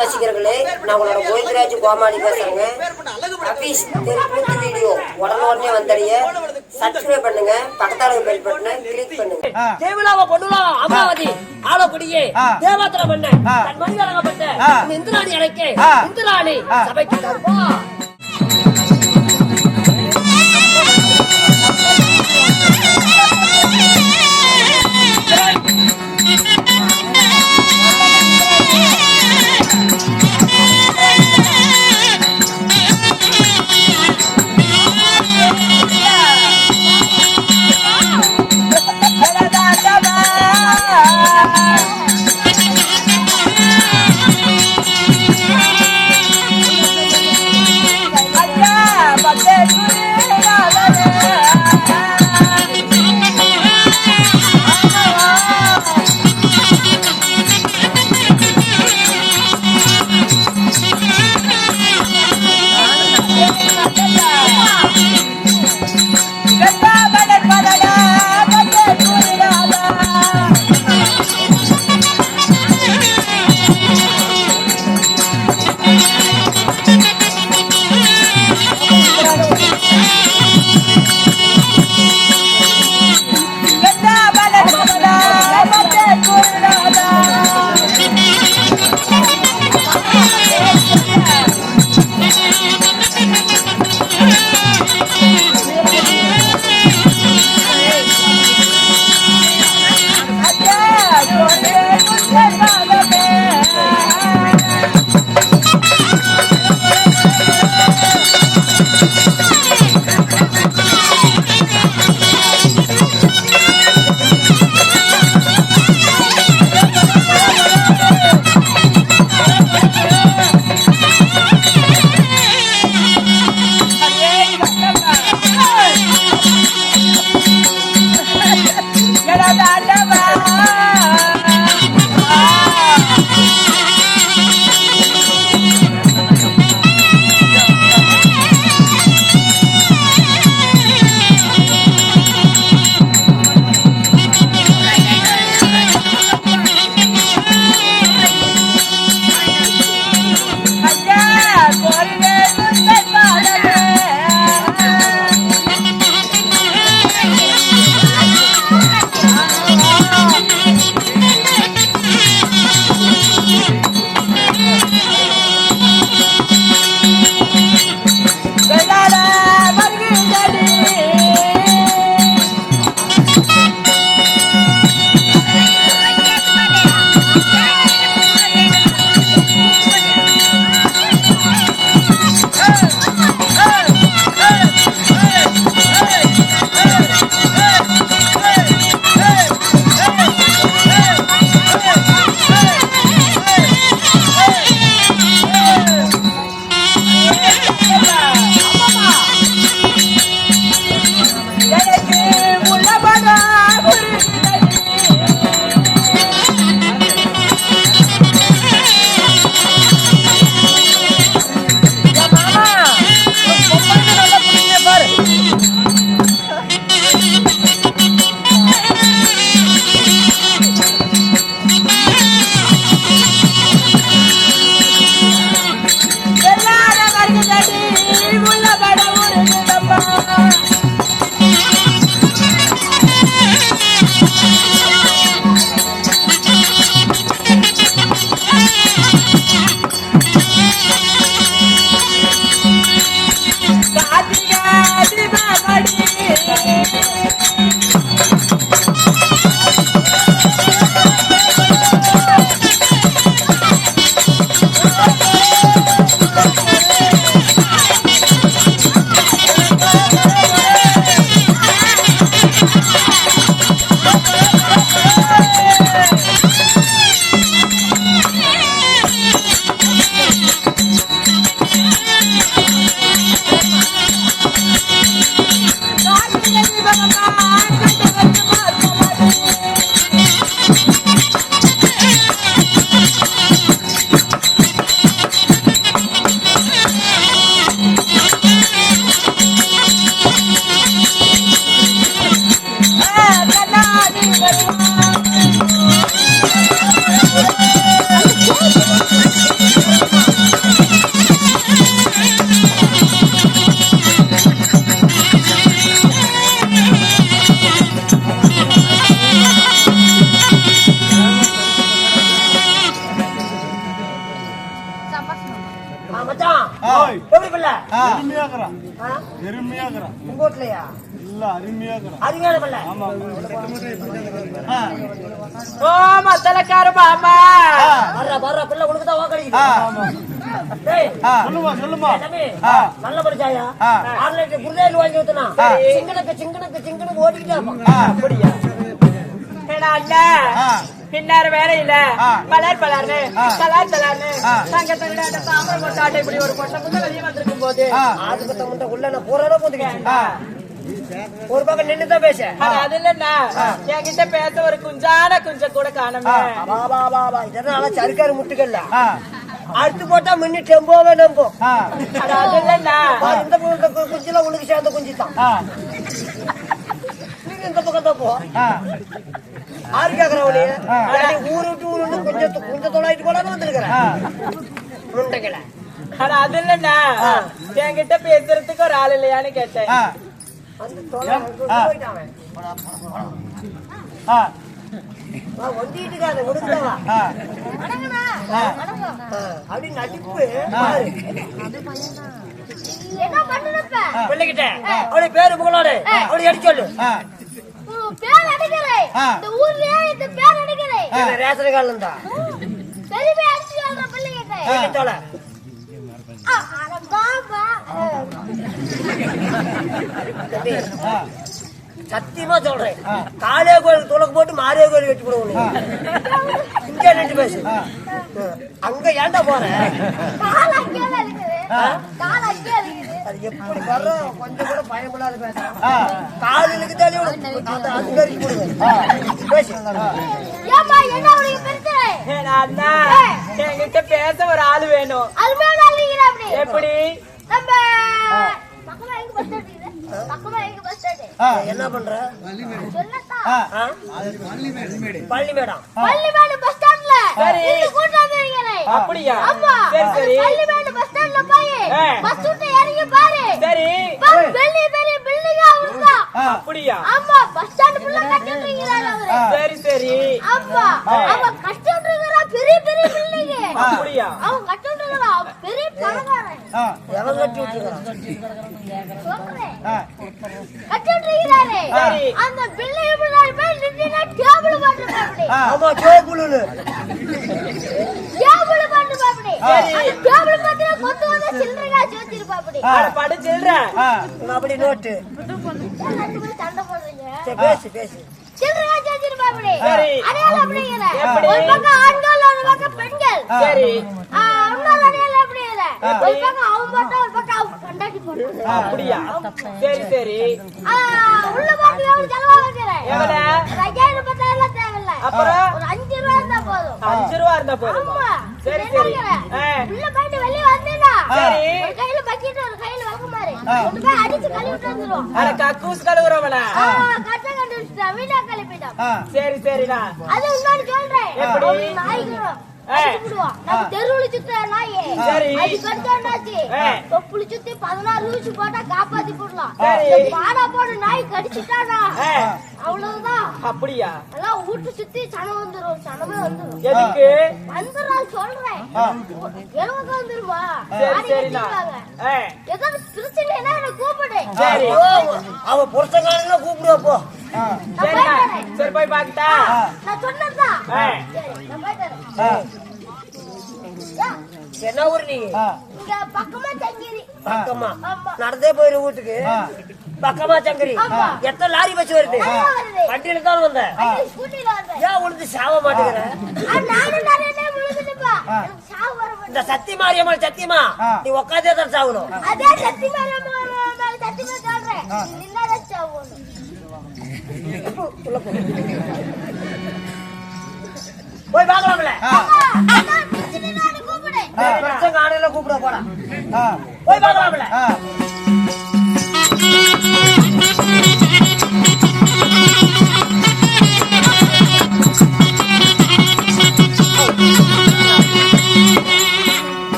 ரசிகர்களே, நான் உங்களோட கோவிந்தராஜ் கோமாளி பேசுறேங்க. அபீஸ் தெருக்கூத்து வீடியோ உடனே வந்தடைய சப்ஸ்கிரைப் பண்ணுங்க, பக்கத்தால பெல் பட்டனை கிளிக் பண்ணுங்க. தேவிலாவ பொண்ணுலா அமராவதி ஆலக்குடியே தேவாத்திர மன்ன தன் மனிதராகப்பட்ட இந்திராணி அழைக்க இந்திராணி சபைக்கு தருவா. மச்சான் ஓய். எப்படி பிள்ளை எருமையாக்குறான் எருமையாக்குறான் உங்க வீட்லயா இல்ல அருமையாக்குறான் அருமையான பிள்ளை ஆமா ஓ மத்தலக்கார மாமா வர்ற பிள்ளை உனக்கு தான் வாக்களிக்குது டேய் சொல்லுமா தம்பி நல்ல படிச்சாயா 6 லிட்டர் குருதேல் வாங்கி ஊத்துனா சிங்கனுக்கு ஓடிக்கிட்டே இருப்பான் அப்படியா ஏடா அண்ணா பின்னாரு வேலையில பலர்னு தலார்னு தங்கத்தங்கட தாமரை கொட்டாட்டை இப்படி ஒரு கொட்டை முட்டை வெளியே வந்திருக்கும் போது அதுக்கு தகுந்த உள்ள நான் பூராட போந்துக்கிச்சு ஒரு பக்கம் நின்னுதான் பேச அது இல்லன்னா என்கிட்ட பேச ஒரு குஞ்சம் கூட காணுமே பாபா இதனால சருக்காரு முட்டுக்கல்ல அடுத்து போட்டா முன்னி டெம்போவே நம்பும் அது இல்லன்னா இந்த குஞ்சுல உனக்கு சேர்ந்த குஞ்சு தான் நீங்க இந்த பக்கம் தான் போ ஆறு கேக்குறவனே ஊரு விட்டு ஊரு வந்து குஞ்சத்தோடாயிட்டு போலான்னு வந்திருக்கிறேன் முண்டைக்கல அது இல்லன்னா என்கிட்ட பேசுறதுக்கு ஒரு ஆள் இல்லையான்னு கேட்டேன் வந்து போயிட்டான் ஒண்டிட்டுக்காத உடுக்குதவா அப்படி நடிப்பு என்ன பண்ணுறப்ப பிள்ளைகிட்ட அவளுடைய பேரு புகழோடு அவளை அடி சொல்லு பேர் அடிக்கிறேன் இந்த ஊர்லயே இந்த பேர் அடிக்கிறேன் ரேஷன் கார்டுல இருந்தா பெரிய அடிச்சு வர பிள்ளைகிட்ட தோல பாபா சத்தியமா சொல்றேன் காளியா கோயிலுக்கு துளக்கு போட்டு மாரியா கோயில் வெட்டி போடுவோம் இங்க நின்று பேசு அங்க ஏன்டா போற கால் அங்கேயே இருக்குது கால் அங்கேயே இருக்குது அது எப்படி வர்ற கொஞ்சம் கூட பயப்படாத பேசுறேன் காலிலுக்கு தள்ளி அந்த அங்கரிக்கு போடுவேன் பேசு ஏம்மா என்ன உனக்கு பிரச்சனை அண்ணா என்கிட்ட பேச ஒரு ஆள் வேணும் அது மேல அழுகிற அப்படி எப்படி நம்ம பக்கமா எங்க பஸ் ஸ்டாண்ட் இருக்குது பக்கமா எங்க பஸ் ஸ்டாண்ட் என்ன பண்ற சொல்லத்தா பள்ளிமேடம் பள்ளிமேடு பஸ் ஸ்டாண்ட்ல சரி. இந்த கூட்டம் வந்திருக்கீங்களே அப்படியா ஆமா சரி சரி பள்ளிமேடு பஸ் ஸ்டாண்ட்ல போய் பஸ் விட்டு இறங்கி பாரு சரி பாரு பெரிய பில்டிங்கா உண்டா அப்படியா ஆமா பஸ் ஸ்டாண்ட் ஃபுல்லா கட்டிட்டு இருக்காரு அவரு சரி சரி ஆமா அவன் கட்டிட்டு இருக்கறா பெரிய பில்டிங் அப்படியா அவன் கட்டிட்டு இருக்கறா பெரிய பணக்காரன் எவன் கட்டி விட்டுருக்கான் சொல்றேன் கட்டிட்டு இருக்காரு சரி. அந்த பில்டிங் முன்னாடி போய் நின்னா டேபிள் போட்டுருக்கா அப்படி ஆமா சோப்புலு டேபிள் போட்டுருக்கா அப்படி சரி. அந்த டேபிள் போட்டு கொத்து வந்து சில்லறை காசு வச்சிருப்பா அப்படி படிச்சில்ற அப்படி நோட்டு ரெண்டு பேரும் சண்டை போடுறீங்க சரி, பேசு பேசு சில்லறை காசு வச்சிருப்பா அப்படி சரி. அடையாளம் அப்படிங்கிற எப்படி? ஒரு பக்கம் ஆண்கள் ஒரு பக்கம் பெண்கள் சரி இன்னொரு அடையாளம் அப்படிங்கிற ஒரு பக்கம் அவன் போட்டா ஒரு பக்கம் அவன் கண்டாட்டி போட்டு அப்படியா சரி சரி உள்ள போட்டு எவ்வளவு செலவா வைக்கிறேன் எவ்வளவு 5000 10,000 தேவையில்ல அப்புறம் ஒரு 5 ரூபா இருந்தா போதும் 5 ரூபா இருந்தா போதும் ஆமா சரி சரி உள்ள போயிட்டு வெளிய வந்தேனா சரி. ஒரு கையில பக்கெட் ஒரு கையில வளக்குமாரு கொண்டு போய் அடிச்சு கழுவி விட்டு வந்துரும் அட கக்கூஸ் கழுவுறவனா கட்ட கண்டுபிடிச்சா வீடா கழுப்பிட்டான் சரி சரிடா அது இன்னொன்னு சொல்றேன் எப்படி? ஒரு நாய்க்கு அடிச்சுடுவான் நம்ம தெருவுல சுத்த நாய் சரி. அது கடிச்சாச்சு தொப்புளி சுத்தி 16 லூசு போட்டா காப்பாத்தி போடலாம் சரி. இந்த பாடா போட நாய் கடிச்சிட்டானா அவ்வளவுதான் அப்படியா எல்லாம் வீட்டு சுத்தி சனம் வந்துரும் சனமே வந்துரும் எதுக்கு வந்துடும் சொல்றேன் எழுபது வந்துருமா சரி சரிடா ஏதாவது பிரச்சனைனா என்ன கூப்பிடு சரி அவ புருஷங்காரங்க கூப்பிடுவா போ நான் சரிடா போயிட்டேன். சரி போய் பாக்கட்டா நான் சொன்னதுதான் சரி நான் போயிட்டேன் என்ன ஊர் நீ இங்க பக்கமா தங்கிரி பக்கமா ஆமா. நடந்தே போயிரு வீட்டுக்கு பக்கமா சங்கரி ஆமா. எத்தனை லாரி பஸ் வருது நிறைய வருது. வண்டியில தான் வந்தேன் ஸ்கூட்டில வந்தேன் ஏன் உழுந்து சாவ மாட்டேங்கிற நானும் நிறைய முழுகுதுப்பா எனக்கு சாவு வர மாட்டேங்குது. இந்த சத்தி மாரியம்மா சத்தியமா நீ உட்காந்தே தான் சாகணும் அதே சத்தி மேல சத்தி மேல சொல்றேன் நின்னாதான் சாவு வரும். போய் பார்க்கலாம்ல அம்மா, அம்மா, பிரச்சனைனா என்னை கூப்பிடு. பிரச்சனை காலையில கூப்பிட போடா போய் பார்க்கலாம்ல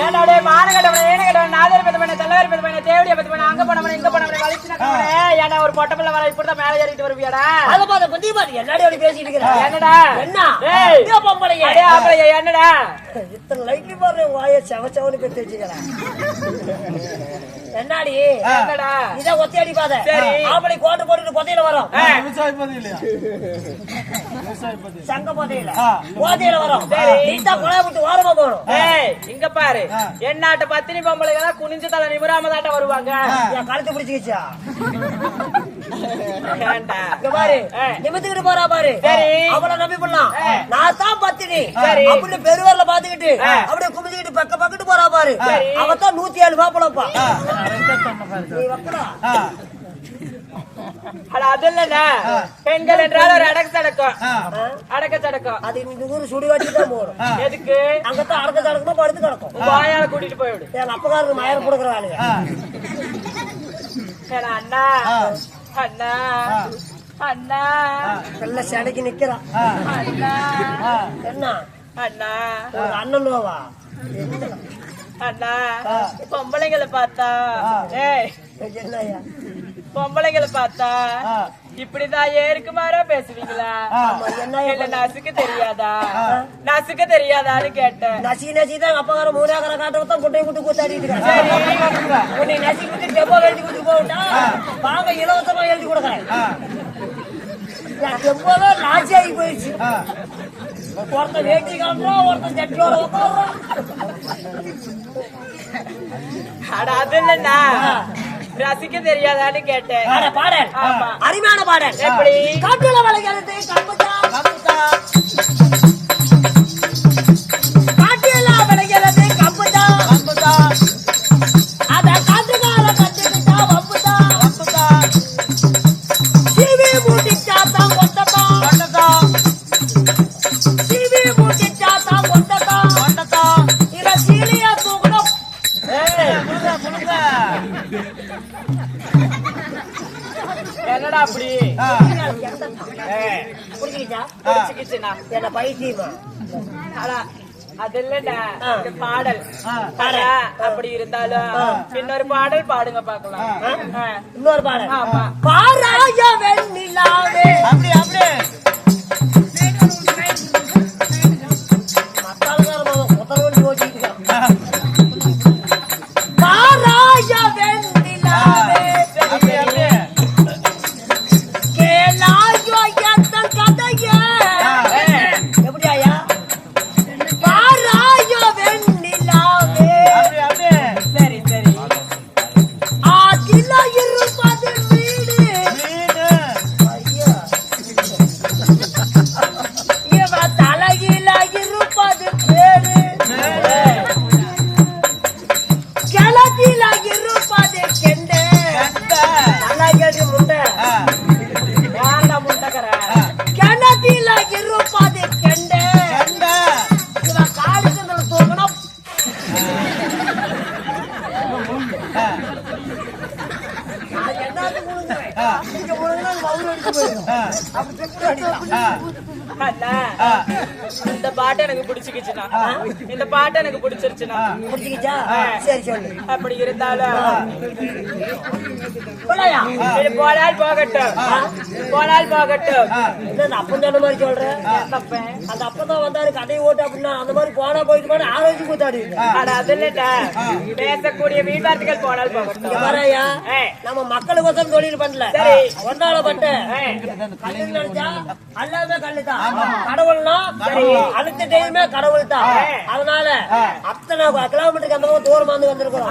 ஏன்டா டேய் மானகடவனே ஏனகடவனே நாதர் பெத்தவனே தள்ள தேவர் பத்தி பையனை தேவடிய பத்தி பையனை அங்க போனவன இங்க போனவன வலிச்சுனே ஏன்னா ஒரு பொட்ட பிள்ளை வர இப்படிதான் மேல ஏறிட்டு வருவியாடா அத பாத பத்தி பாரு என்னடி அப்படி பேசிட்டு இருக்கற என்னடா என்ன ஏய் இதோ பொம்பளையே அடே ஆம்பளையே என்னடா இத்தனை லைட்லி பாரு வாயை செவச்சவனு பெத்து வச்சிக்கற என்னடி என்னடா இத ஒத்தேடி பாத சரி. ஆம்பளை கோட்டு போட்டுட்டு கொத்தையில வரும் விவசாய பதி இல்லையா விவசாய பதி சங்க போதையில போதையில வரும் சரி. நீட்டா கொலை விட்டு ஓரமா போகணும் ஏய் இங்க பாரு என்னாட்ட பத்தினி பொம்பளைங்க தான் குனிஞ்சு தலை நிமிராம தாட்ட வருவாங்க என் கழுத்து பிடிச்சிக்கிச்சா ஏன்டா இங்க பாரு ஏய். நிமித்துக்கிட்டு போறா பாரு சரி. அவள நம்பி பண்ணலாம் நான் தான் பத்தினி சரி. அப்படின்னு பெருவர்ல பாத்துக்கிட்டு அப்படியே குமிஞ்சுக்கிட்டு பக்க பக்கத்து போறா பாரு சரி. அவதான் 107 மாப்பிளப்பா நீ வக்கடா அட அது இல்லடா பெண்கள் என்றால் ஒரு அடக்க சடக்கம் அடக்க சடக்கம் அது இந்த ஊரு சுடி வாட்டி தான் போடும் எதுக்கு அங்கதான் அடக்க தடக்கமா படுத்து கிடக்கும் வாயால கூட்டிட்டு போய் விடு எங்க அப்பகாரருக்கு மயர் கொடுக்குற ஆளுங்க ஏன்னா அண்ணா அண்ணா அண்ணா நல்ல சடைக்கு நிக்கிறான் அண்ணா என்ன அண்ணா ஒரு அண்ணன்வா அண்ணா பொம்பளைங்களை பார்த்தா ஏய் என்னய்யா பொம்பளைங்களை பார்த்தா இப்படிதான் ஏறுக்குமாரா பேசுவீங்களா இல்ல நசுக்கு தெரியாதா நசுக்கு தெரியாதான்னு கேட்டேன் நசி நசி தான் அப்பகாரம் 3 ஏக்கரை காட்ட தான் குட்டையை குட்டு கூத்தாடிட்டு இருக்கான் உன்னை நசி குட்டி டெப்போ எழுதி கொடுத்து போட்டா வாங்க இலவசமா எழுதி கொடுக்குறேன் எப்போதோ நாச்சி ஆகி போயிடுச்சு ஒருத்தன் வேட்டி காட்டுறான் ஒருத்தன் சட்டியோட உட்காடுறான் அட அது இல்லண்ணா ரசிக்க தெரியாதான்னு கேட்டேன் பாடல் ஆமா. அருமையான பாடல் எப்படி காட்டுல வளைக்கிறது கம்புதா காட்டுல வளைக்கிறது கம்புதா அத காட்டுக்கார கட்டுக்கிட்டா வம்புதா சிவி மூட்டிச்சா தான் கொட்டதா சிவி மூட்டிச்சா தான் கொட்டதா இத சீலியா தூக்கணும் என்னடா அப்படி புரிஞ்சுக்கிச்சா புடிச்சுக்கிச்சுனா என்ன பைத்தியமா அட அது இல்லடா இந்த பாடல் அப்படி இருந்தாலும் இன்னொரு பாடல் பாடுங்க பாக்கலாம் இன்னொரு பாடல் ஆமா பாராய வெண்ணிலாவே மக்களுக்கார புத்தகம் ஓட்டிட்டு இருக்கான் பாராய வெண்ணிலாவே கேளாயோ எத்தன் கதையே எப்படி ஐயா பாராய வெண்ணிலாவே சரி சரி ஆதில இருப்பது வீடு ஐயா இவ தலையில இருப்பது பேரு கிழக்கில இருப்பது கெண்டே நல்லா கேட்டு முண்டை யாரடா முண்டக்கற கிணத்தில இருப்பது கெண்டே இவ காடுக்கு தூக்கணும் அது என்னத்துக்கு முழுங்குறேன்? இங்க முழுங்குனா அது வவுறு அடிச்சு போயிடும். அப்படி திருப்பி அடிக்கலாம். அண்ணா இந்த பாட்டு எனக்கு பிடிச்சிக்கிச்சுனா இந்த பாட்டு எனக்கு பிடிச்சிருச்சுனா புரிஞ்சுக்கிச்சா? சரி சொல்லு. அப்படி இருந்தாலும் போலாயா? இது போனால் போகட்டும் போனால் போகட்டும் என்ன இந்த அப்பன் சொன்ன மாதிரி சொல்ற? தப்பேன் அந்த அப்பதான் வந்தாரு கடை ஓட்டு அப்படின்னா அந்த மாதிரி போனா போயிட்டு போனா ஆரோக்கிய கூத்தாடி அட அது இல்லடா பேசக்கூடிய வீட்டார்த்திகள் போனால் போகட்டும் வரையா ஏய். நம்ம மக்களுக்கோசம் தொழில் பண்ணல சரி. ஒன்னால பட்ட ஏய். கல்லு நினைச்சா எல்லாமே கல்லுதான் கடவுள்னா அடுத்த டைமே கடவுள் தான் அதனால அத்தனை கிலோமீட்டருக்கு அந்த பக்கம் தூரமா வந்து வந்திருக்கிறோம்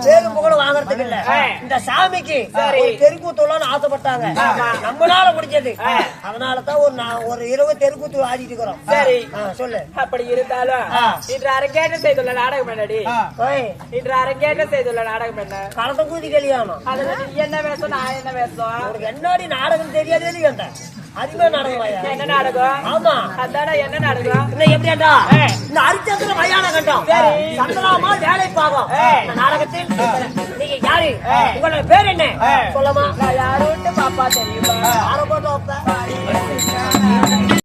பேரும் புகழும் வாங்குறதுக்கு இல்ல இந்த சாமிக்கு ஒரு தெருக்கூத்துலான்னு ஆசைப்பட்டாங்க நம்மளால முடிஞ்சது அதனாலதான் ஒரு இரவு தெருக்கூத்து ஆடிட்டு இருக்கிறோம் சரி சொல்லு அப்படி இருந்தாலும் இன்று அரங்கேற்றம் செய்துள்ள நாடகம் என்னடி ஓய் இன்று அரங்கேற்றம் செய்துள்ள நாடகம் என்ன களத்தை கூதி கல்யாணம் அதுல நீ என்ன வேஷம் நான் என்ன வேஷம் உனக்கு என்னடி நாடகம் தெரியாது கேட்டேன் அருமையா நாடகம் என்ன நாடகம் ஆமா அதான என்ன நாடகம் இன்னும் எப்படியாண்டா இந்த அரிச்சந்திர மயான கண்டம் சந்தலாமா வேலை பாகம் இந்த நாடகத்தில் நீங்க யாரு உங்களோட பேர் என்ன சொல்லமா யாரும் பாப்பா தெரியுமா யாரை போட்டு வைப்ப